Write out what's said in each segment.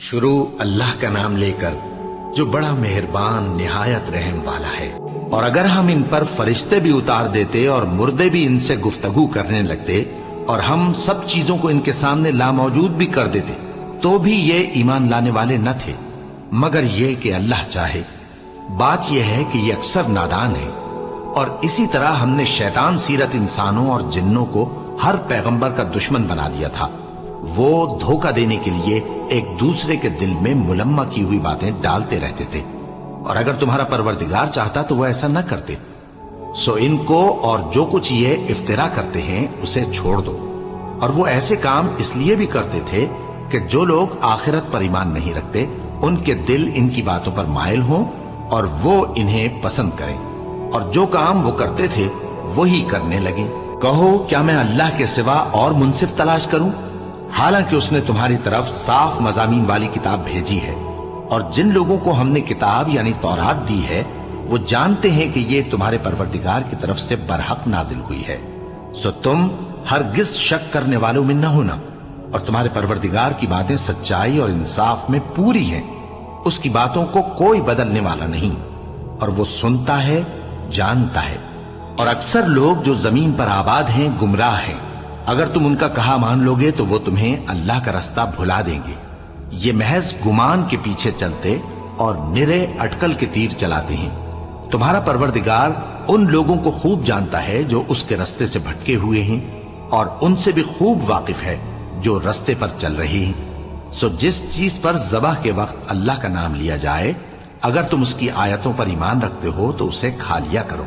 شروع اللہ کا نام لے کر جو بڑا مہربان نہایت رحم والا ہے۔ اور اگر ہم ان پر فرشتے بھی اتار دیتے اور مردے بھی ان سے گفتگو کرنے لگتے اور ہم سب چیزوں کو ان کے سامنے لاموجود بھی کر دیتے تو بھی یہ ایمان لانے والے نہ تھے، مگر یہ کہ اللہ چاہے۔ بات یہ ہے کہ یہ اکثر نادان ہے۔ اور اسی طرح ہم نے شیطان سیرت انسانوں اور جنوں کو ہر پیغمبر کا دشمن بنا دیا تھا۔ وہ دھوکہ دینے کے لیے ایک دوسرے کے دل میں ملمہ کی ہوئی باتیں ڈالتے رہتے تھے، اور اگر تمہارا پروردگار چاہتا تو وہ ایسا نہ کرتے۔ سو ان کو اور جو کچھ یہ افترا کرتے ہیں اسے چھوڑ دو۔ اور وہ ایسے کام اس لیے بھی کرتے تھے کہ جو لوگ آخرت پر ایمان نہیں رکھتے ان کے دل ان کی باتوں پر مائل ہوں اور وہ انہیں پسند کریں، اور جو کام وہ کرتے تھے وہی کرنے لگیں۔ کہو کیا میں اللہ کے سوا اور منصف تلاش کروں، حالانکہ اس نے تمہاری طرف صاف مضامین والی کتاب بھیجی ہے، اور جن لوگوں کو ہم نے کتاب یعنی تورات دی ہے وہ جانتے ہیں کہ یہ تمہارے پروردگار کی طرف سے برحق نازل ہوئی ہے۔ سو تم ہرگز شک کرنے والوں میں نہ ہونا، اور تمہارے پروردگار کی باتیں سچائی اور انصاف میں پوری ہیں، اس کی باتوں کو کوئی بدلنے والا نہیں، اور وہ سنتا ہے جانتا ہے۔ اور اکثر لوگ جو زمین پر آباد ہیں گمراہ ہیں، اگر تم ان کا کہا مان لوگے تو وہ تمہیں اللہ کا رستہ بھلا دیں گے۔ یہ محض گمان کے پیچھے چلتے اور نرے اٹکل کے تیر چلاتے ہیں۔ تمہارا پروردگار ان لوگوں کو خوب جانتا ہے جو اس کے رستے سے بھٹکے ہوئے ہیں، اور ان سے بھی خوب واقف ہے جو رستے پر چل رہے ہیں۔ سو جس چیز پر ذبح کے وقت اللہ کا نام لیا جائے، اگر تم اس کی آیتوں پر ایمان رکھتے ہو تو اسے کھا لیا کرو۔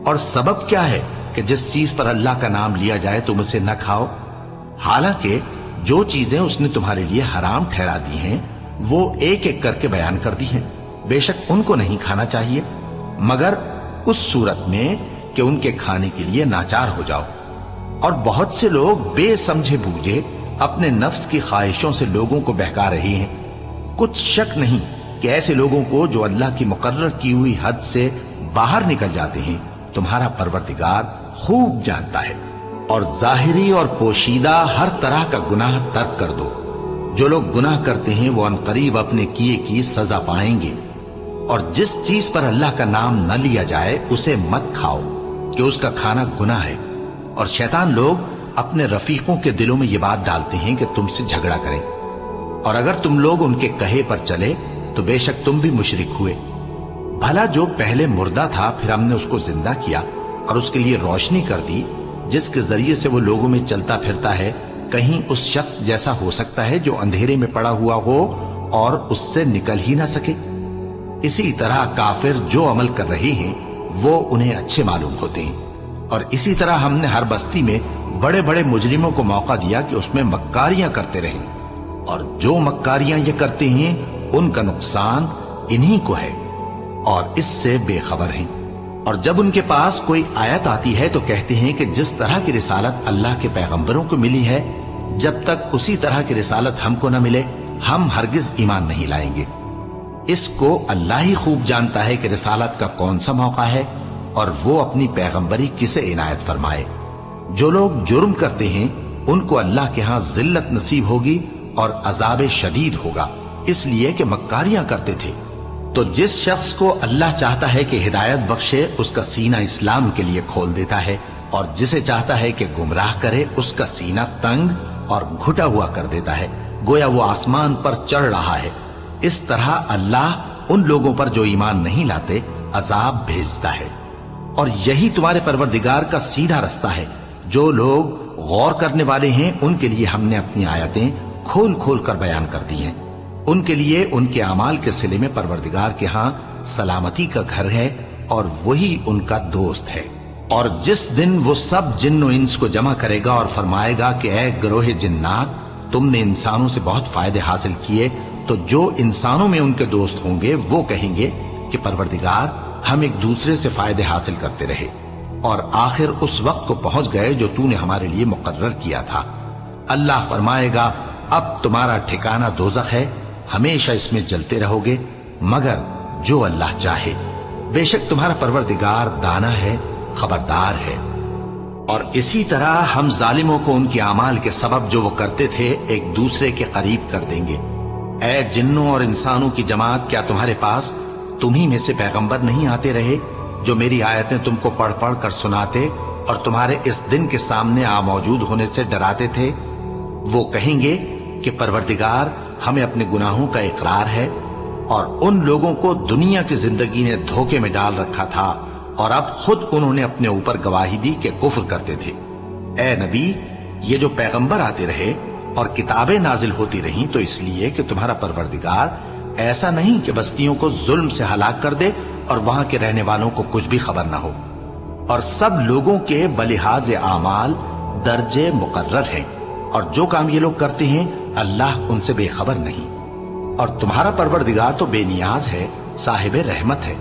اور سبب کیا ہے کہ جس چیز پر اللہ کا نام لیا جائے تم اسے نہ کھاؤ، حالانکہ جو چیزیں اس نے تمہارے لیے حرام ٹھہرا دی ہیں وہ ایک ایک کر کے بیان کر دی ہیں۔ بے شک ان کو نہیں کھانا چاہیے مگر اس صورت میں کہ ان کے کھانے کے لیے ناچار ہو جاؤ۔ اور بہت سے لوگ بے سمجھے بوجھے اپنے نفس کی خواہشوں سے لوگوں کو بہکا رہے ہیں۔ کچھ شک نہیں کہ ایسے لوگوں کو جو اللہ کی مقرر کی ہوئی حد سے باہر نکل جاتے ہیں تمہارا پروردگار خوب جانتا ہے۔ اور ظاہری اور پوشیدہ ہر طرح کا گناہ ترک کر دو۔ جو لوگ گناہ کرتے ہیں وہ عنقریب اپنے کیے کی سزا پائیں گے۔ اور جس چیز پر اللہ کا نام نہ لیا جائے اسے مت کھاؤ کہ اس کا کھانا گناہ ہے۔ اور شیطان لوگ اپنے رفیقوں کے دلوں میں یہ بات ڈالتے ہیں کہ تم سے جھگڑا کریں، اور اگر تم لوگ ان کے کہے پر چلے تو بے شک تم بھی مشرک ہوئے۔ بھلا جو پہلے مردہ تھا پھر ہم نے اس کو زندہ کیا اور اس کے لیے روشنی کر دی جس کے ذریعے سے وہ لوگوں میں چلتا پھرتا ہے، کہیں اس شخص جیسا ہو سکتا ہے جو اندھیرے میں پڑا ہوا ہو اور اس سے نکل ہی نہ سکے؟ اسی طرح کافر جو عمل کر رہے ہیں وہ انہیں اچھے معلوم ہوتے ہیں۔ اور اسی طرح ہم نے ہر بستی میں بڑے بڑے مجرموں کو موقع دیا کہ اس میں مکاریاں کرتے رہیں، اور جو مکاریاں یہ کرتے ہیں ان کا نقصان انہی کو ہے اور اس سے بے خبر ہیں۔ اور جب ان کے پاس کوئی آیت آتی ہے تو کہتے ہیں کہ جس طرح کی رسالت اللہ کے پیغمبروں کو ملی ہے جب تک اسی طرح کی رسالت ہم کو نہ ملے ہم ہرگز ایمان نہیں لائیں گے۔ اس کو اللہ ہی خوب جانتا ہے کہ رسالت کا کون سا موقع ہے اور وہ اپنی پیغمبری کسے عنایت فرمائے۔ جو لوگ جرم کرتے ہیں ان کو اللہ کے ہاں ذلت نصیب ہوگی اور عذاب شدید ہوگا، اس لیے کہ مکاریاں کرتے تھے۔ تو جس شخص کو اللہ چاہتا ہے کہ ہدایت بخشے اس کا سینہ اسلام کے لیے کھول دیتا ہے، اور جسے چاہتا ہے کہ گمراہ کرے اس کا سینہ تنگ اور گھٹا ہوا کر دیتا ہے، گویا وہ آسمان پر چڑھ رہا ہے۔ اس طرح اللہ ان لوگوں پر جو ایمان نہیں لاتے عذاب بھیجتا ہے۔ اور یہی تمہارے پروردگار کا سیدھا رستہ ہے۔ جو لوگ غور کرنے والے ہیں ان کے لیے ہم نے اپنی آیتیں کھول کھول کر بیان کر دی ہیں۔ ان کے لیے ان کے اعمال کے صلے میں پروردگار کے ہاں سلامتی کا گھر ہے اور وہی ان کا دوست ہے۔ اور جس دن وہ سب جن و انس کو جمع کرے گا اور فرمائے گا کہ اے گروہ جنات، تم نے انسانوں سے بہت فائدے حاصل کیے، تو جو انسانوں میں ان کے دوست ہوں گے وہ کہیں گے کہ پروردگار ہم ایک دوسرے سے فائدے حاصل کرتے رہے اور آخر اس وقت کو پہنچ گئے جو تو نے ہمارے لیے مقرر کیا تھا۔ اللہ فرمائے گا اب تمہارا ٹھکانہ دوزخ ہے، ہمیشہ اس میں جلتے رہو گے مگر جو اللہ چاہے۔ بے شک تمہارا پروردگار دانا ہے، خبردار ہے۔ اور اسی طرح ہم ظالموں کو ان کے اعمال کے سبب جو وہ کرتے تھے ایک دوسرے کے قریب کر دیں گے، اے جنوں اور انسانوں کی جماعت، کیا تمہارے پاس تمہیں میں سے پیغمبر نہیں آتے رہے جو میری آیتیں تم کو پڑھ پڑھ کر سناتے اور تمہارے اس دن کے سامنے موجود ہونے سے ڈراتے تھے؟ وہ کہیں گے کہ پروردگار، ہمیں اپنے گناہوں کا اقرار ہے، اور ان لوگوں کو دنیا کی زندگی نے دھوکے میں ڈال رکھا تھا اور اب خود انہوں نے اپنے اوپر گواہی دی کہ کفر کرتے تھے۔ اے نبی، یہ جو پیغمبر آتے رہے اور کتابیں نازل ہوتی رہیں تو اس لیے کہ تمہارا پروردگار ایسا نہیں کہ بستیوں کو ظلم سے ہلاک کر دے اور وہاں کے رہنے والوں کو کچھ بھی خبر نہ ہو، اور سب لوگوں کے بلحاظ اعمال درجے مقرر ہیں، اور جو کام یہ لوگ کرتے ہیں اللہ ان سے بے خبر نہیں۔ اور تمہارا پروردگار تو بے نیاز ہے، صاحب رحمت ہے،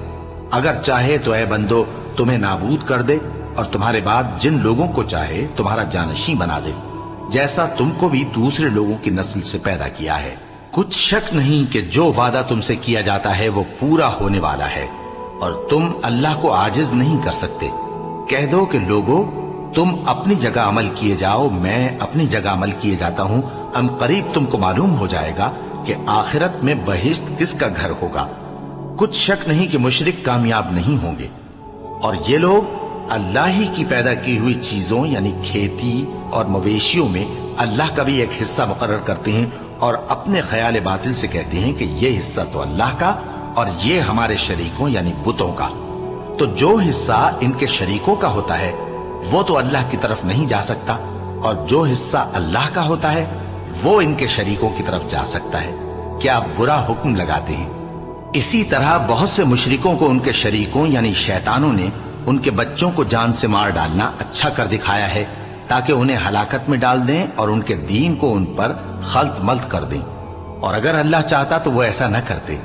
اگر چاہے تو اے بندو تمہیں نابود کر دے اور تمہارے بعد جن لوگوں کو چاہے تمہارا جانشیں بنا دے، جیسا تم کو بھی دوسرے لوگوں کی نسل سے پیدا کیا ہے۔ کچھ شک نہیں کہ جو وعدہ تم سے کیا جاتا ہے وہ پورا ہونے والا ہے، اور تم اللہ کو عاجز نہیں کر سکتے۔ کہہ دو کہ لوگو، تم اپنی جگہ عمل کیے جاؤ، میں اپنی جگہ عمل کیے جاتا ہوں، ان قریب تم کو معلوم ہو جائے گا کہ آخرت میں بہشت کس کا گھر ہوگا۔ کچھ شک نہیں کہ مشرک کامیاب نہیں ہوں گے، اور یہ لوگ اللہ ہی کی پیدا کی ہوئی چیزوں یعنی کھیتی اور مویشیوں میں اللہ کا بھی ایک حصہ مقرر کرتے ہیں، اور اپنے خیال باطل سے کہتے ہیں کہ یہ حصہ تو اللہ کا اور یہ ہمارے شریکوں یعنی بتوں کا۔ تو جو حصہ ان کے شریکوں کا ہوتا ہے وہ تو اللہ کی طرف نہیں جا سکتا، اور جو حصہ اللہ کا ہوتا ہے وہ ان کے شریکوں کی طرف جا سکتا ہے۔ کیا برا حکم لگاتے ہیں؟ اسی طرح بہت سے مشرکوں کو ان کے شریکوں یعنی شیطانوں نے ان کے بچوں کو جان سے مار ڈالنا اچھا کر دکھایا ہے، تاکہ انہیں ہلاکت میں ڈال دیں اور ان کے دین کو ان پر خلط ملط کر دیں، اور اگر اللہ چاہتا تو وہ ایسا نہ کرتے۔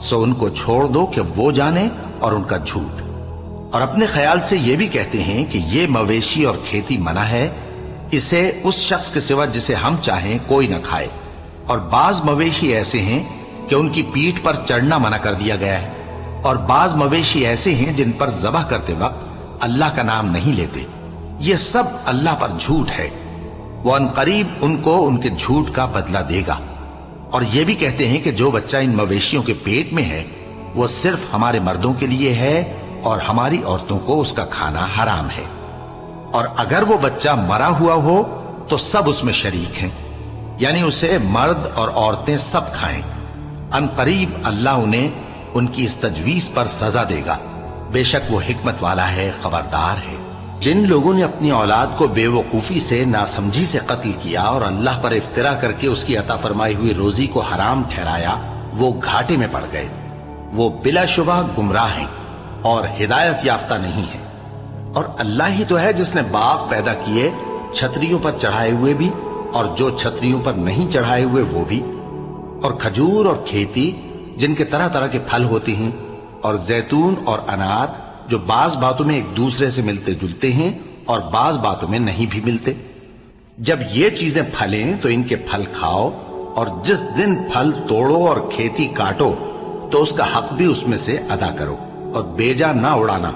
سو ان کو چھوڑ دو کہ وہ جانے اور ان کا جھوٹ۔ اور اپنے خیال سے یہ بھی کہتے ہیں کہ یہ مویشی اور کھیتی منع ہے، اسے اس شخص کے سوا جسے ہم چاہیں کوئی نہ کھائے، اور بعض مویشی ایسے ہیں کہ ان کی پیٹھ پر چڑھنا منع کر دیا گیا ہے، اور بعض مویشی ایسے ہیں جن پر ذبح کرتے وقت اللہ کا نام نہیں لیتے۔ یہ سب اللہ پر جھوٹ ہے، وہ ان قریب ان کو ان کے جھوٹ کا بدلہ دے گا۔ اور یہ بھی کہتے ہیں کہ جو بچہ ان مویشیوں کے پیٹ میں ہے وہ صرف ہمارے مردوں کے لیے ہے اور ہماری عورتوں کو اس کا کھانا حرام ہے، اور اگر وہ بچہ مرا ہوا ہو تو سب اس میں شریک ہیں، یعنی اسے مرد اور عورتیں سب کھائیں۔ ان قریب اللہ انہیں ان کی اس تجویز پر سزا دے گا، بے شک وہ حکمت والا ہے، خبردار ہے۔ جن لوگوں نے اپنی اولاد کو بے وقوفی سے، ناسمجھی سے قتل کیا اور اللہ پر افترا کر کے اس کی عطا فرمائی ہوئی روزی کو حرام ٹھہرایا، وہ گھاٹے میں پڑ گئے، وہ بلا شبہ گمراہ ہیں اور ہدایت یافتہ نہیں ہیں۔ اور اللہ ہی تو ہے جس نے باغ پیدا کیے، چھتریوں پر چڑھائے ہوئے بھی اور جو چھتریوں پر نہیں چڑھائے ہوئے وہ بھی، اور کھجور اور کھیتی جن کے طرح طرح کے پھل ہوتے ہیں، اور زیتون اور انار جو بعض باتوں میں ایک دوسرے سے ملتے جلتے ہیں اور بعض باتوں میں نہیں بھی ملتے۔ جب یہ چیزیں پھلیں تو ان کے پھل کھاؤ، اور جس دن پھل توڑو اور کھیتی کاٹو تو اس کا حق بھی اس میں سے ادا کرو، اور بیجا نہ اڑانا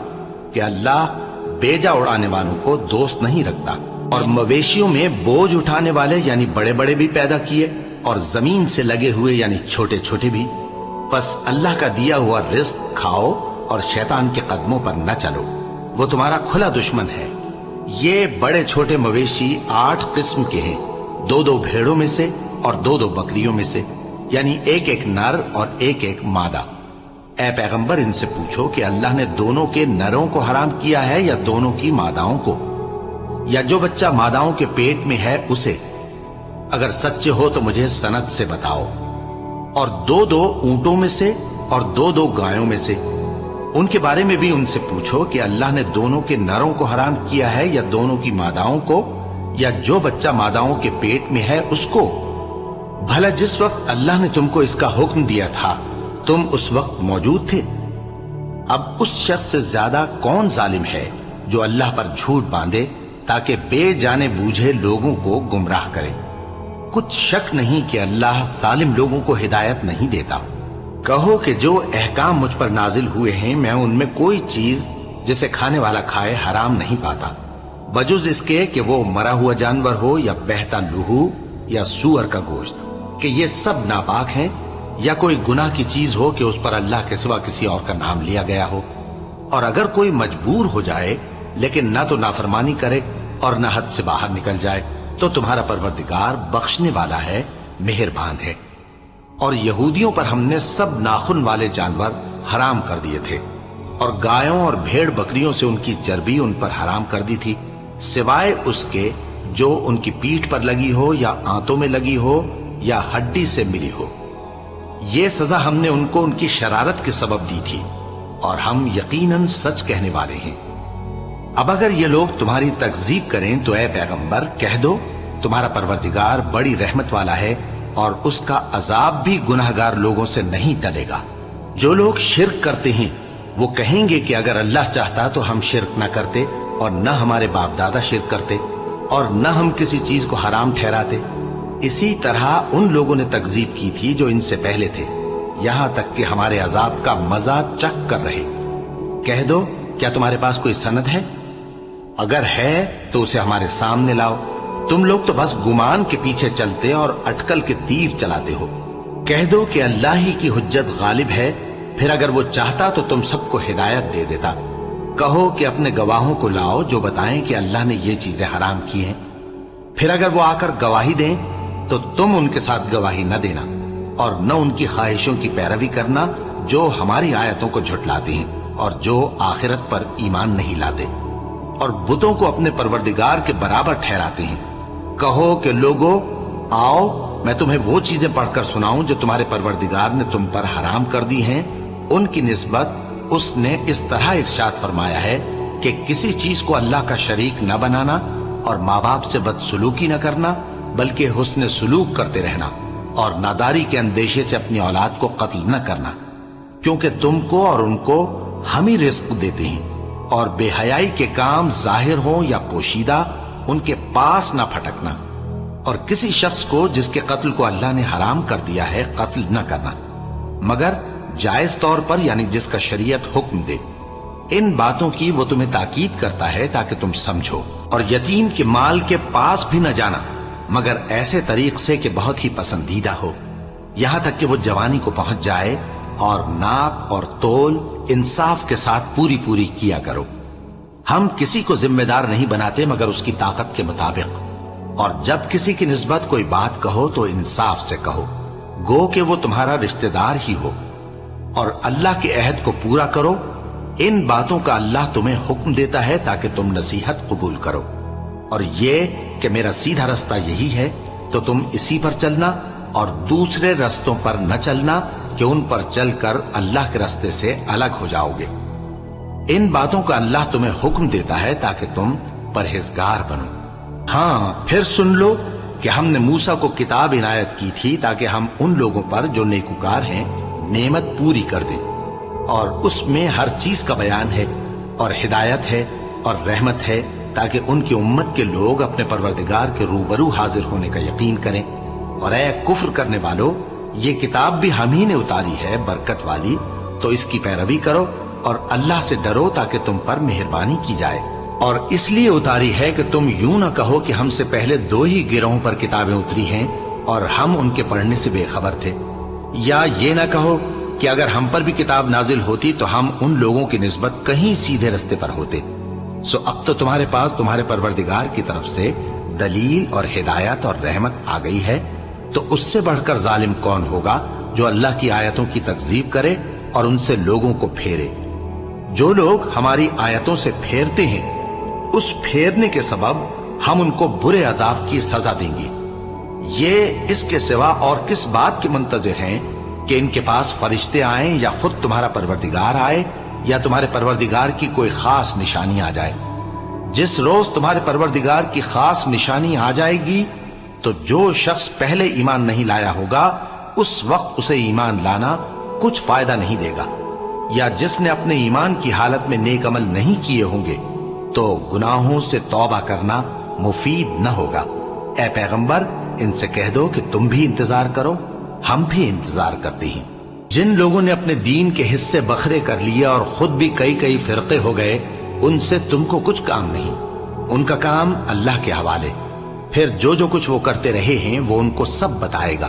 کہ اللہ بیجا اڑانے والوں کو دوست نہیں رکھتا۔ اور مویشیوں میں بوجھ اٹھانے والے یعنی بڑے بڑے بھی پیدا کیے، اور زمین سے لگے ہوئے یعنی چھوٹے چھوٹے بھی۔ پس اللہ کا دیا ہوا رزق کھاؤ اور شیطان کے قدموں پر نہ چلو، وہ تمہارا کھلا دشمن ہے۔ یہ بڑے چھوٹے مویشی 8 قسم کے ہیں، 2 بھیڑوں میں سے اور 2 بکریوں میں سے، یعنی ایک نر اور ایک مادہ۔ اے پیغمبر ان سے پوچھو کہ اللہ نے دونوں کے نروں کو حرام کیا ہے یا دونوں کی ماداؤں کو، یا جو بچہ ماداؤں کے پیٹ میں ہے اسے؟ اگر سچے ہو تو مجھے سند سے بتاؤ۔ اور 2 اونٹوں میں سے اور 2 گایوں میں سے، ان کے بارے میں بھی ان سے پوچھو کہ اللہ نے دونوں کے نروں کو حرام کیا ہے یا دونوں کی ماداؤں کو، یا جو بچہ ماداؤں کے پیٹ میں ہے اس کو؟ بھلا جس وقت اللہ نے تم کو اس کا حکم دیا تھا تم اس وقت موجود تھے؟ اب اس شخص سے زیادہ کون ظالم ہے جو اللہ پر جھوٹ باندھے تاکہ بے جانے بوجھے لوگوں کو گمراہ کرے؟ کچھ شک نہیں کہ اللہ ظالم لوگوں کو ہدایت نہیں دیتا۔ کہو کہ جو احکام مجھ پر نازل ہوئے ہیں میں ان میں کوئی چیز جسے کھانے والا کھائے حرام نہیں پاتا، بجز اس کے کہ وہ مرا ہوا جانور ہو یا بہتا لہو یا سور کا گوشت۔ کہ یہ سب ناپاک ہیں یا کوئی گناہ کی چیز ہو کہ اس پر اللہ کے سوا کسی اور کا نام لیا گیا ہو. اور اگر کوئی مجبور ہو جائے لیکن نہ تو نافرمانی کرے اور نہ حد سے باہر نکل جائے تو تمہارا پروردگار بخشنے والا ہے، مہربان ہے. اور یہودیوں پر ہم نے سب ناخن والے جانور حرام کر دیے تھے، اور گایوں اور بھیڑ بکریوں سے ان کی چربی ان پر حرام کر دی تھی، سوائے اس کے جو ان کی پیٹھ پر لگی ہو یا آنتوں میں لگی ہو یا ہڈی سے ملی ہو. یہ سزا ہم نے ان کو ان کی شرارت کے سبب دی تھی، اور ہم یقیناً سچ کہنے والے ہیں. اب اگر یہ لوگ تمہاری تکذیب کریں تو اے پیغمبر کہہ دو تمہارا پروردگار بڑی رحمت والا ہے، اور اس کا عذاب بھی گناہگار لوگوں سے نہیں ٹلے گا. جو لوگ شرک کرتے ہیں وہ کہیں گے کہ اگر اللہ چاہتا تو ہم شرک نہ کرتے، اور نہ ہمارے باپ دادا شرک کرتے، اور نہ ہم کسی چیز کو حرام ٹھہراتے. اسی طرح ان لوگوں نے تکذیب کی تھی جو ان سے پہلے تھے، یہاں تک کہ ہمارے عذاب کا مزہ چکھ کر رہے. کہہ دو کیا تمہارے پاس کوئی سند ہے؟ اگر ہے تو اسے ہمارے سامنے لاؤ. تم لوگ تو بس گمان کے پیچھے چلتے اور اٹکل کے تیر چلاتے ہو. کہہ دو کہ اللہ ہی کی حجت غالب ہے، پھر اگر وہ چاہتا تو تم سب کو ہدایت دے دیتا. کہو کہ اپنے گواہوں کو لاؤ جو بتائیں کہ اللہ نے یہ چیزیں حرام کی ہیں. پھر اگر وہ آ کر گواہی دیں تو تم ان کے ساتھ گواہی نہ دینا، اور نہ ان کی خواہشوں کی پیروی کرنا جو ہماری آیتوں کو جھٹلاتے ہیں اور جو آخرت پر ایمان نہیں لاتے، اور بتوں کو اپنے پروردگار کے برابر ٹھہراتے ہیں. کہو کہ لوگو آؤ میں تمہیں وہ چیزیں پڑھ کر سناؤں جو تمہارے پروردگار نے تم پر حرام کر دی ہیں. ان کی نسبت اس نے اس طرح ارشاد فرمایا ہے کہ کسی چیز کو اللہ کا شریک نہ بنانا، اور ماں باپ سے بدسلوکی نہ کرنا بلکہ حسن سلوک کرتے رہنا، اور ناداری کے اندیشے سے اپنی اولاد کو قتل نہ کرنا، کیونکہ تم کو اور ان کو ہم ہی رزق دیتے ہیں. اور بے حیائی کے کام ظاہر ہوں یا پوشیدہ ان کے پاس نہ پھٹکنا، اور کسی شخص کو جس کے قتل کو اللہ نے حرام کر دیا ہے قتل نہ کرنا مگر جائز طور پر، یعنی جس کا شریعت حکم دے. ان باتوں کی وہ تمہیں تاکید کرتا ہے تاکہ تم سمجھو. اور یتیم کے مال کے پاس بھی نہ جانا مگر ایسے طریق سے کہ بہت ہی پسندیدہ ہو، یہاں تک کہ وہ جوانی کو پہنچ جائے. اور ناپ اور تول انصاف کے ساتھ پوری پوری کیا کرو. ہم کسی کو ذمہ دار نہیں بناتے مگر اس کی طاقت کے مطابق. اور جب کسی کی نسبت کوئی بات کہو تو انصاف سے کہو، گو کہ وہ تمہارا رشتہ دار ہی ہو. اور اللہ کے عہد کو پورا کرو. ان باتوں کا اللہ تمہیں حکم دیتا ہے تاکہ تم نصیحت قبول کرو. اور یہ کہ میرا سیدھا رستہ یہی ہے تو تم اسی پر چلنا، اور دوسرے رستوں پر نہ چلنا کہ ان پر چل کر اللہ کے رستے سے الگ ہو جاؤ گے. ان باتوں کا اللہ تمہیں حکم دیتا ہے تاکہ تم پرہیزگار بنو. ہاں پھر سن لو کہ ہم نے موسیٰ کو کتاب عنایت کی تھی تاکہ ہم ان لوگوں پر جو نیکوکار ہیں نعمت پوری کر دیں، اور اس میں ہر چیز کا بیان ہے اور ہدایت ہے اور رحمت ہے، تاکہ ان کی امت کے لوگ اپنے پروردگار کے روبرو حاضر ہونے کا یقین کریں. اور اے کفر کرنے والو، یہ کتاب بھی ہم ہی نے اتاری ہے برکت والی، تو اس کی پیروی کرو اور اللہ سے ڈرو تاکہ تم پر مہربانی کی جائے. اور اس لیے اتاری ہے کہ تم یوں نہ کہو کہ ہم سے پہلے 2 ہی گروہوں پر کتابیں اتری ہیں اور ہم ان کے پڑھنے سے بے خبر تھے، یا یہ نہ کہو کہ اگر ہم پر بھی کتاب نازل ہوتی تو ہم ان لوگوں کی نسبت کہیں سیدھے رستے پر ہوتے. سو اب تو تمہارے پاس تمہارے پروردگار کی طرف سے دلیل اور ہدایت اور رحمت آ گئی ہے، تو اس سے بڑھ کر ظالم کون ہوگا جو اللہ کی آیتوں کی تکذیب کرے اور ان سے لوگوں کو پھیرے. جو لوگ ہماری آیتوں سے پھیرتے ہیں اس پھیرنے کے سبب ہم ان کو برے عذاب کی سزا دیں گے. یہ اس کے سوا اور کس بات کے منتظر ہیں کہ ان کے پاس فرشتے آئیں یا خود تمہارا پروردگار آئے یا تمہارے پروردگار کی کوئی خاص نشانی آ جائے. جس روز تمہارے پروردگار کی خاص نشانی آ جائے گی تو جو شخص پہلے ایمان نہیں لایا ہوگا اس وقت اسے ایمان لانا کچھ فائدہ نہیں دے گا، یا جس نے اپنے ایمان کی حالت میں نیک عمل نہیں کیے ہوں گے تو گناہوں سے توبہ کرنا مفید نہ ہوگا. اے پیغمبر ان سے کہہ دو کہ تم بھی انتظار کرو، ہم بھی انتظار کرتے ہیں. جن لوگوں نے اپنے دین کے حصے بکھرے کر لیے اور خود بھی کئی فرقے ہو گئے، ان سے تم کو کچھ کام نہیں، ان کا کام اللہ کے حوالے. پھر جو کچھ وہ کرتے رہے ہیں وہ ان کو سب بتائے گا.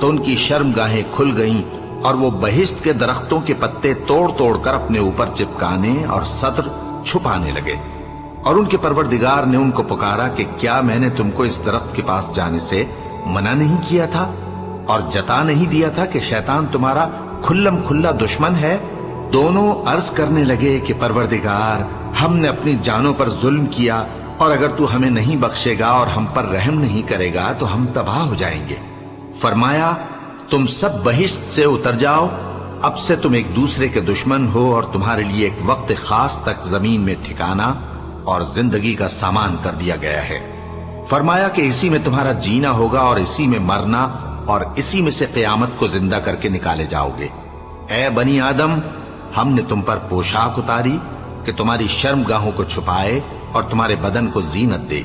تو ان کی شرمگاہیں کھل گئیں اور وہ بہشت کے درختوں کے پتے توڑ توڑ کر اپنے اوپر چپکانے اور سطر چھپانے لگے۔ اور ان کے پروردگار نے ان کو پکارا کہ کیا میں نے تم کو اس درخت کے پاس جانے سے منع نہیں کیا تھا اور جتا نہیں دیا تھا کہ شیطان تمہارا کھلم کھلا دشمن ہے؟ دونوں عرض کرنے لگے کہ پروردگار، ہم نے اپنی جانوں پر ظلم کیا، اور اگر تو ہمیں نہیں بخشے گا اور ہم پر رحم نہیں کرے گا تو ہم تباہ ہو جائیں گے۔ فرمایا تم سب بہشت سے اتر جاؤ، اب سے تم ایک دوسرے کے دشمن ہو اور تمہارے لیے ایک وقت خاص تک زمین میں ٹھکانا اور زندگی کا سامان کر دیا گیا ہے۔ فرمایا کہ اسی میں تمہارا جینا ہوگا اور اسی میں مرنا، اور اسی میں سے قیامت کو زندہ کر کے نکالے جاؤ گے۔ اے بنی آدم، ہم نے تم پر پوشاک اتاری کہ تمہاری شرمگاہوں کو چھپائے اور تمہارے بدن کو زینت دے،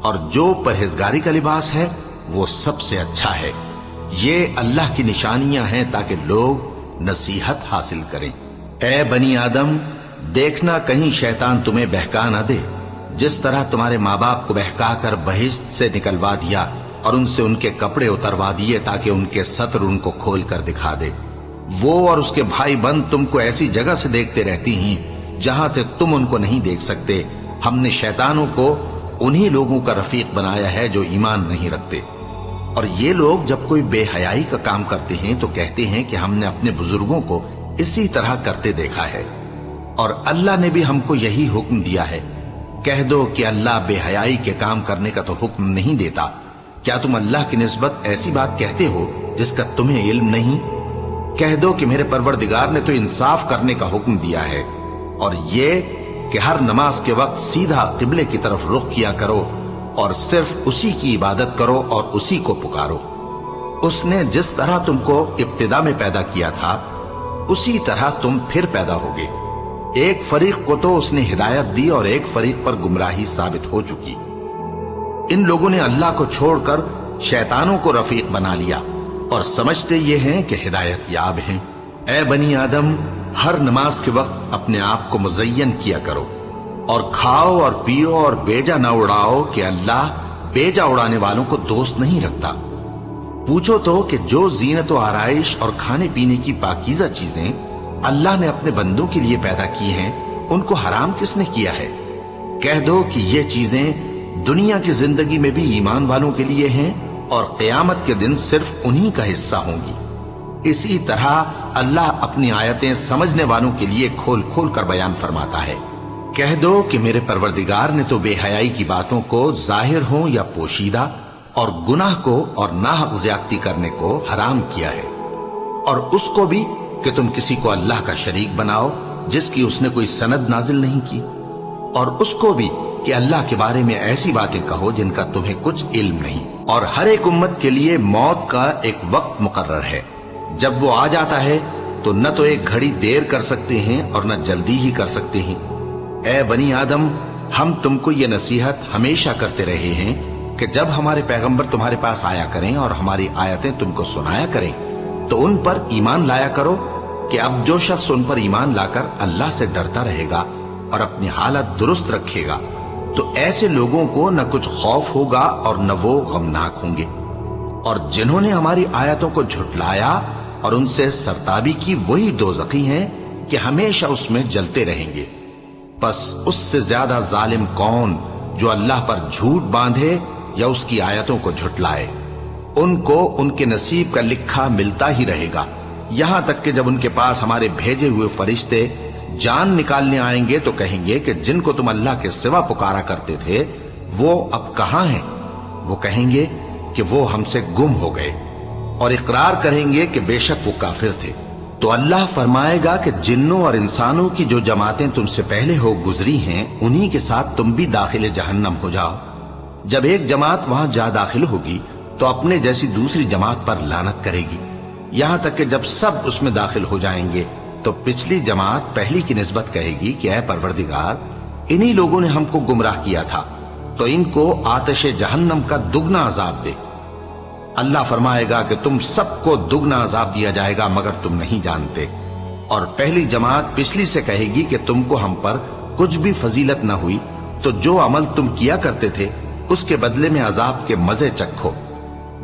اور جو پرہیزگاری کا لباس ہے وہ سب سے اچھا ہے۔ یہ اللہ کی نشانیاں ہیں تاکہ لوگ نصیحت حاصل کریں۔ اے بنی آدم، دیکھنا کہیں شیطان تمہیں بہکا نہ دے، جس طرح تمہارے ماں باپ کو بہکا کر بہشت سے نکلوا دیا اور ان سے ان کے کپڑے اتروا دیے تاکہ ان کے سطر ان کو کھول کر دکھا دے۔ وہ اور اس کے بھائی بند تم کو ایسی جگہ سے دیکھتے رہتی ہیں جہاں سے تم ان کو نہیں دیکھ سکتے۔ ہم نے شیطانوں کو انہی لوگوں کا رفیق بنایا ہے جو ایمان نہیں رکھتے۔ اور یہ لوگ جب کوئی بے حیائی کا کام کرتے ہیں تو کہتے ہیں کہ ہم نے اپنے بزرگوں کو اسی طرح کرتے دیکھا ہے، اور اللہ نے بھی ہم کو یہی حکم دیا ہے۔ کہہ دو کہ اللہ بے حیائی کے کام کرنے کا تو حکم نہیں دیتا۔ کیا تم اللہ کی نسبت ایسی بات کہتے ہو جس کا تمہیں علم نہیں؟ کہہ دو کہ میرے پروردگار نے تو انصاف کرنے کا حکم دیا ہے، اور یہ کہ ہر نماز کے وقت سیدھا قبلے کی طرف رخ کیا کرو اور صرف اسی کی عبادت کرو اور اسی کو پکارو۔ اس نے جس طرح تم کو ابتدا میں پیدا کیا تھا اسی طرح تم پھر پیدا ہوگے۔ ایک فریق کو تو اس نے ہدایت دی اور ایک فریق پر گمراہی ثابت ہو چکی۔ ان لوگوں نے اللہ کو چھوڑ کر شیطانوں کو رفیق بنا لیا اور سمجھتے یہ ہیں کہ ہدایت یاب ہیں۔ اے بنی آدم، ہر نماز کے وقت اپنے آپ کو مزین کیا کرو، اور کھاؤ اور پیو اور بیجا نہ اڑاؤ کہ اللہ بیجا اڑانے والوں کو دوست نہیں رکھتا۔ پوچھو تو کہ جو زینت و آرائش اور کھانے پینے کی پاکیزہ چیزیں اللہ نے اپنے بندوں کے لیے پیدا کی ہیں، ان کو حرام کس نے کیا ہے؟ کہہ دو کہ یہ چیزیں دنیا کی زندگی میں بھی ایمان والوں کے لیے ہیں اور قیامت کے دن صرف انہی کا حصہ ہوں گی۔ اسی طرح اللہ اپنی آیتیں سمجھنے والوں کے لیے کھول کھول کر بیان فرماتا ہے۔ کہہ دو کہ میرے پروردگار نے تو بے حیائی کی باتوں کو ظاہر ہوں یا پوشیدہ، اور گناہ کو اور ناحق زیادتی کرنے کو حرام کیا ہے، اور اس کو بھی کہ تم کسی کو اللہ کا شریک بناؤ جس کی اس نے کوئی سند نازل نہیں کی، اور اس کو بھی کہ اللہ کے بارے میں ایسی باتیں کہو جن کا تمہیں کچھ علم نہیں۔ اور ہر ایک امت کے لیے موت کا ایک وقت مقرر ہے، جب وہ آ جاتا ہے تو نہ تو ایک گھڑی دیر کر سکتے ہیں اور نہ جلدی ہی کر سکتے ہیں۔ اے بنی آدم، ہم تم کو یہ نصیحت ہمیشہ کرتے رہے ہیں کہ جب ہمارے پیغمبر تمہارے پاس آیا کریں اور ہماری آیتیں تم کو سنایا کریں تو ان پر ایمان لایا کرو، کہ اب جو شخص ان پر ایمان لا کر اللہ سے ڈرتا رہے گا اور اپنی حالت درست رکھے گا تو ایسے لوگوں کو نہ کچھ خوف ہوگا اور نہ وہ غمناک ہوں گے۔ اور جنہوں نے ہماری آیتوں کو جھٹلایا اور ان سے سرتابی کی، وہی دوزخی ہیں کہ ہمیشہ اس میں جلتے رہیں گے۔ پس اس سے زیادہ ظالم کون جو اللہ پر جھوٹ باندھے یا اس کی آیتوں کو جھٹلائے؟ ان کو ان کے نصیب کا لکھا ملتا ہی رہے گا، یہاں تک کہ جب ان کے پاس ہمارے بھیجے ہوئے فرشتے جان نکالنے آئیں گے تو کہیں گے کہ جن کو تم اللہ کے سوا پکارا کرتے تھے وہ اب کہاں ہیں؟ وہ کہیں گے کہ وہ ہم سے گم ہو گئے، اور اقرار کریں گے کہ بے شک وہ کافر تھے۔ تو اللہ فرمائے گا کہ جنوں اور انسانوں کی جو جماعتیں تم سے پہلے ہو گزری ہیں انہی کے ساتھ تم بھی داخل جہنم ہو جاؤ۔ جب ایک جماعت وہاں جا داخل ہوگی تو اپنے جیسی دوسری جماعت پر لعنت کرے گی، یہاں تک کہ جب سب اس میں داخل ہو جائیں گے تو پچھلی جماعت پہلی کی نسبت کہے گی کہ اے پروردگار، انہی لوگوں نے ہم کو گمراہ کیا تھا، تو ان کو آتش جہنم کا دگنا عذاب دے۔ اللہ فرمائے گا کہ تم سب کو دگنا عذاب دیا جائے گا مگر تم نہیں جانتے۔ اور پہلی جماعت پچھلی سے کہے گی کہ تم کو ہم پر کچھ بھی فضیلت نہ ہوئی، تو جو عمل تم کیا کرتے تھے اس کے بدلے میں عذاب کے مزے چکھو۔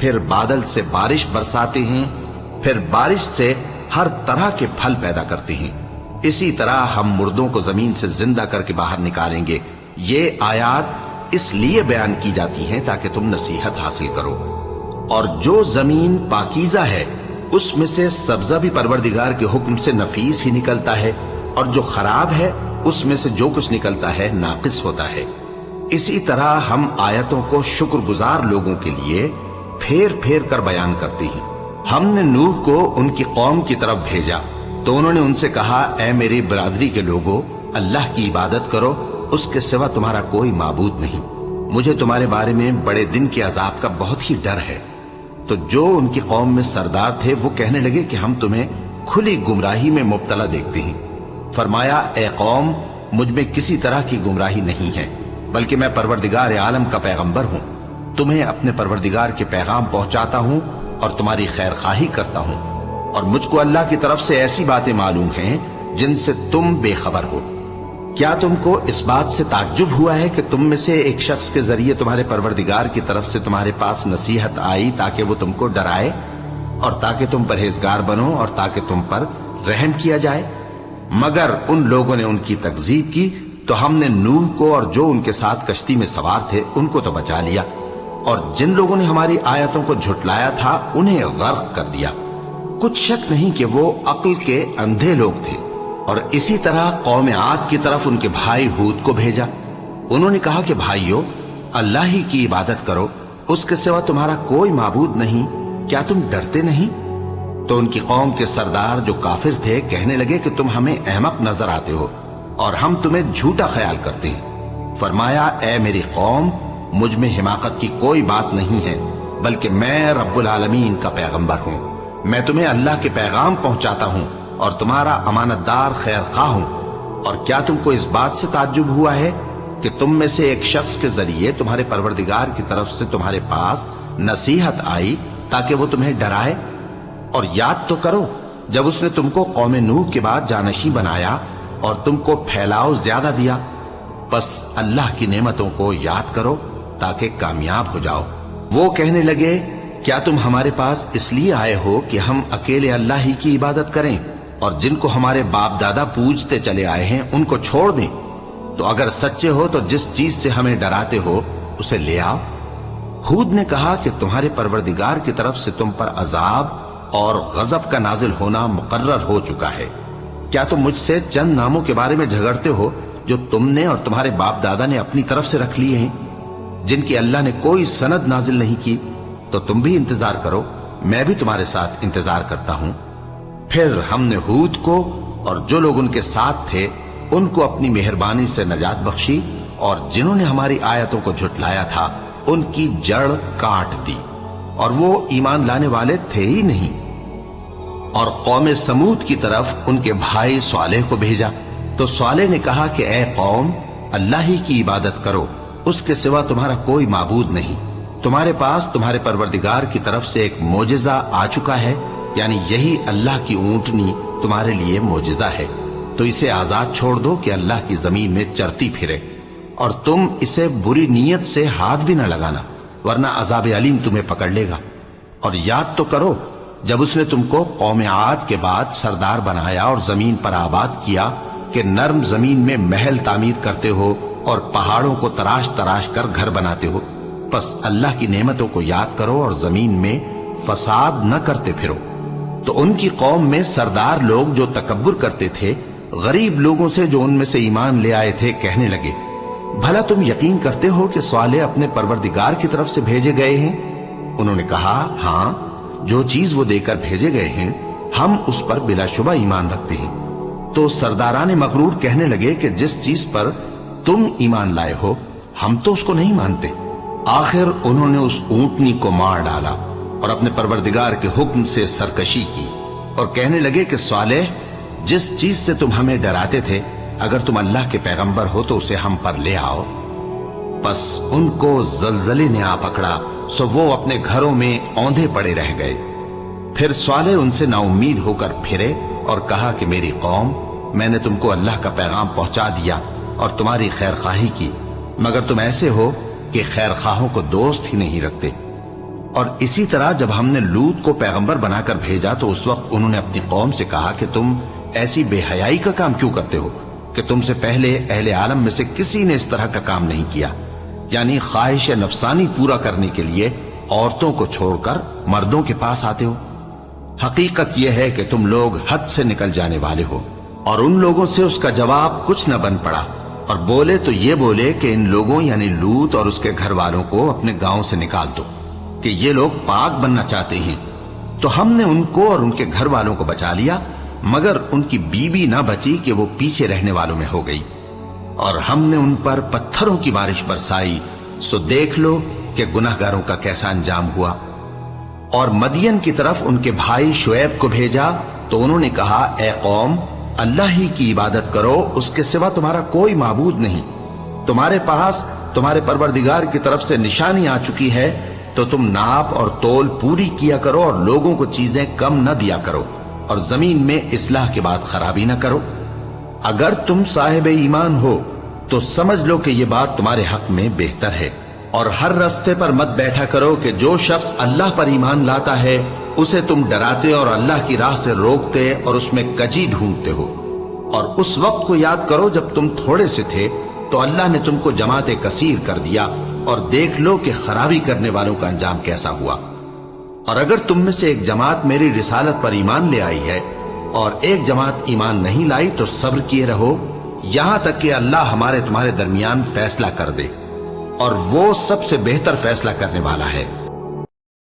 پھر بادل سے بارش برساتے ہیں، پھر بارش سے ہر طرح کے پھل پیدا کرتے ہیں، اسی طرح ہم مردوں کو زمین سے زندہ کر کے باہر نکالیں گے۔ یہ آیات اس لیے بیان کی جاتی ہیں تاکہ تم نصیحت حاصل کرو۔ اور جو زمین پاکیزہ ہے اس میں سے سبزہ بھی پروردگار کے حکم سے نفیس ہی نکلتا ہے، اور جو خراب ہے اس میں سے جو کچھ نکلتا ہے ناقص ہوتا ہے۔ اسی طرح ہم آیتوں کو شکر گزار لوگوں کے لیے پھیر پھیر کر بیان کرتے ہیں۔ ہم نے نوح کو ان کی قوم کی طرف بھیجا تو انہوں نے ان سے کہا، اے میری برادری کے لوگو، اللہ کی عبادت کرو، اس کے سوا تمہارا کوئی معبود نہیں۔ مجھے تمہارے بارے میں بڑے دن کے عذاب کا بہت ہی ڈر ہے۔ تو جو ان کی قوم میں سردار تھے وہ کہنے لگے کہ ہم تمہیں کھلی گمراہی میں مبتلا دیکھتے ہیں۔ فرمایا، اے قوم، مجھ میں کسی طرح کی گمراہی نہیں ہے، بلکہ میں پروردگار عالم کا پیغمبر ہوں، تمہیں اپنے پروردگار کے پیغام پہنچاتا ہوں اور تمہاری خیر خواہی کرتا ہوں، اور مجھ کو اللہ کی طرف سے ایسی باتیں معلوم ہیں جن سے تم بے خبر ہو۔ کیا تم کو اس بات سے تعجب ہوا ہے کہ تم میں سے ایک شخص کے ذریعے تمہارے پروردگار کی طرف سے تمہارے پاس نصیحت آئی تاکہ وہ تم کو ڈرائے اور تاکہ تم پرہیزگار بنو اور تاکہ تم پر رحم کیا جائے؟ مگر ان لوگوں نے ان کی تکذیب کی تو ہم نے نوح کو اور جو ان کے ساتھ کشتی میں سوار تھے ان کو تو بچا لیا، اور جن لوگوں نے ہماری آیتوں کو جھٹلایا تھا انہیں غرق کر دیا۔ کچھ شک نہیں کہ وہ عقل کے اندھے لوگ تھے۔ اور اسی طرح قوم عاد کی طرف ان کے بھائی ہود کو بھیجا۔ انہوں نے کہا کہ بھائیو، اللہ ہی کی عبادت کرو، اس کے سوا تمہارا کوئی معبود نہیں، کیا تم ڈرتے نہیں؟ تو ان کی قوم کے سردار جو کافر تھے کہنے لگے کہ تم ہمیں احمق نظر آتے ہو اور ہم تمہیں جھوٹا خیال کرتے ہیں۔ فرمایا، اے میری قوم، مجھ میں حماقت کی کوئی بات نہیں ہے، بلکہ میں رب العالمین کا پیغمبر ہوں۔ میں تمہیں اللہ کے پیغام پہنچاتا ہوں اور تمہارا امانت دار خیر خواہ ہوں۔ اور کیا تم کو اس بات سے تعجب ہوا ہے کہ تم میں سے ایک شخص کے ذریعے تمہارے پروردگار کی طرف سے تمہارے پاس نصیحت آئی تاکہ وہ تمہیں ڈرائے؟ اور یاد تو کرو جب اس نے تم کو قوم نوح کے بعد جانشین بنایا اور تم کو پھیلاؤ زیادہ دیا، بس اللہ کی نعمتوں کو یاد کرو تاکہ کامیاب ہو جاؤ۔ وہ کہنے لگے، کیا تم ہمارے پاس اس لیے آئے ہو کہ ہم اکیلے اللہ ہی کی عبادت کریں اور جن کو ہمارے باپ دادا پوجتے چلے آئے ہیں ان کو چھوڑ دیں؟ تو اگر سچے ہو تو جس چیز سے ہمیں ڈراتے ہو اسے لے آؤ۔ ہود نے کہا کہ تمہارے پروردگار کی طرف سے تم پر عذاب اور غضب کا نازل ہونا مقرر ہو چکا ہے۔ کیا تم مجھ سے چند ناموں کے بارے میں جھگڑتے ہو جو تم نے اور تمہارے باپ دادا نے اپنی طرف سے رکھ لیے ہیں، جن کی اللہ نے کوئی سند نازل نہیں کی؟ تو تم بھی انتظار کرو، میں بھی تمہارے ساتھ انتظار کرتا ہوں۔ پھر ہم نے ہود کو اور جو لوگ ان کے ساتھ تھے ان کو اپنی مہربانی سے نجات بخشی، اور جنہوں نے ہماری آیتوں کو جھٹلایا تھا ان کی جڑ کاٹ دی، اور وہ ایمان لانے والے تھے ہی نہیں۔ اور قوم سمود کی طرف ان کے بھائی صالح کو بھیجا تو صالح نے کہا کہ اے قوم، اللہ ہی کی عبادت کرو، اس کے سوا تمہارا کوئی معبود نہیں۔ تمہارے پاس تمہارے پروردگار کی طرف سے ایک معجزہ آ چکا ہے، یعنی یہی اللہ کی اونٹنی تمہارے لیے معجزہ ہے، تو اسے آزاد چھوڑ دو کہ اللہ کی زمین میں چرتی پھرے، اور تم اسے بری نیت سے ہاتھ بھی نہ لگانا، ورنہ عذاب علیم تمہیں پکڑ لے گا۔ اور یاد تو کرو جب اس نے تم کو قوم عاد کے بعد سردار بنایا اور زمین پر آباد کیا کہ نرم زمین میں محل تعمیر کرتے ہو اور پہاڑوں کو تراش تراش کر گھر بناتے ہو، پس اللہ کی نعمتوں کو یاد کرو اور زمین میں فساد نہ کرتے پھرو۔ تو ان کی قوم میں سردار لوگ جو تکبر کرتے تھے غریب لوگوں سے جو ان میں سے ایمان لے آئے تھے کہنے لگے، بھلا تم یقین کرتے ہو کہ صالح اپنے پروردگار کی طرف سے بھیجے گئے ہیں؟ انہوں نے کہا، ہاں، جو چیز وہ دے کر بھیجے گئے ہیں ہم اس پر بلا شبہ ایمان رکھتے ہیں۔ تو سرداران مغرور کہنے لگے کہ جس چیز پر تم ایمان لائے ہو ہم تو اس کو نہیں مانتے۔ آخر انہوں نے اس اونٹنی کو مار ڈالا اور اپنے پروردگار کے حکم سے سرکشی کی، اور کہنے لگے کہ صالح، جس چیز سے تم ہمیں ڈراتے تھے اگر تم اللہ کے پیغمبر ہو تو اسے ہم پر لے آؤ۔ پس ان کو زلزلے نے آ پکڑا، سو وہ اپنے گھروں میں اوندھے پڑے رہ گئے۔ پھر صالح ان سے نا امید ہو کر پھرے اور کہا کہ میری قوم، میں نے تم کو اللہ کا پیغام پہنچا دیا اور تمہاری خیر خواہی کی، مگر تم ایسے ہو کہ خیر خواہوں کو دوست ہی نہیں رکھتے۔ اور اسی طرح جب ہم نے لوط کو پیغمبر بنا کر بھیجا تو اس وقت انہوں نے اپنی قوم سے کہا کہ تم ایسی بے حیائی کا کام کیوں کرتے ہو کہ تم سے پہلے اہل عالم میں سے کسی نے اس طرح کا کام نہیں کیا، یعنی خواہش نفسانی پورا کرنے کے لیے عورتوں کو چھوڑ کر مردوں کے پاس آتے ہو۔ حقیقت یہ ہے کہ تم لوگ حد سے نکل جانے والے ہو۔ اور ان لوگوں سے اس کا جواب کچھ نہ بن پڑا، اور بولے تو یہ بولے کہ ان لوگوں یعنی لوط اور اس کے گھر والوں کو اپنے گاؤں سے نکال دو کہ یہ لوگ پاک بننا چاہتے ہیں۔ تو ہم نے ان کو اور ان کے گھر والوں کو بچا لیا، مگر ان کی بیوی نہ بچی کہ وہ پیچھے رہنے والوں میں ہو گئی، اور ہم نے ان پر پتھروں کی بارش برسائی، سو دیکھ لو کہ گناہگاروں کا کیسا انجام ہوا۔ اور مدین کی طرف ان کے بھائی شعیب کو بھیجا تو انہوں نے کہا، اے قوم، اللہ ہی کی عبادت کرو، اس کے سوا تمہارا کوئی معبود نہیں۔ تمہارے پاس تمہارے پروردگار کی طرف سے نشانی آ چکی ہے، تو تم ناپ اور تول پوری کیا کرو اور لوگوں کو چیزیں کم نہ دیا کرو، اور زمین میں اصلاح کے بعد خرابی نہ کرو۔ اگر تم صاحب ایمان ہو تو سمجھ لو کہ یہ بات تمہارے حق میں بہتر ہے، اور ہر رستے پر مت بیٹھا کرو کہ جو شخص اللہ پر ایمان لاتا ہے اسے تم ڈراتے اور اللہ کی راہ سے روکتے اور اس میں کجی ڈھونڈتے ہو۔ اور اس وقت کو یاد کرو جب تم تھوڑے سے تھے تو اللہ نے تم کو جماعت کثیر کر دیا، اور دیکھ لو کہ خرابی کرنے والوں کا انجام کیسا ہوا۔ اور اگر تم میں سے ایک جماعت میری رسالت پر ایمان لے آئی ہے اور ایک جماعت ایمان نہیں لائی تو صبر کیے رہو یہاں تک کہ اللہ ہمارے تمہارے درمیان فیصلہ کر دے، اور وہ سب سے بہتر فیصلہ کرنے والا ہے۔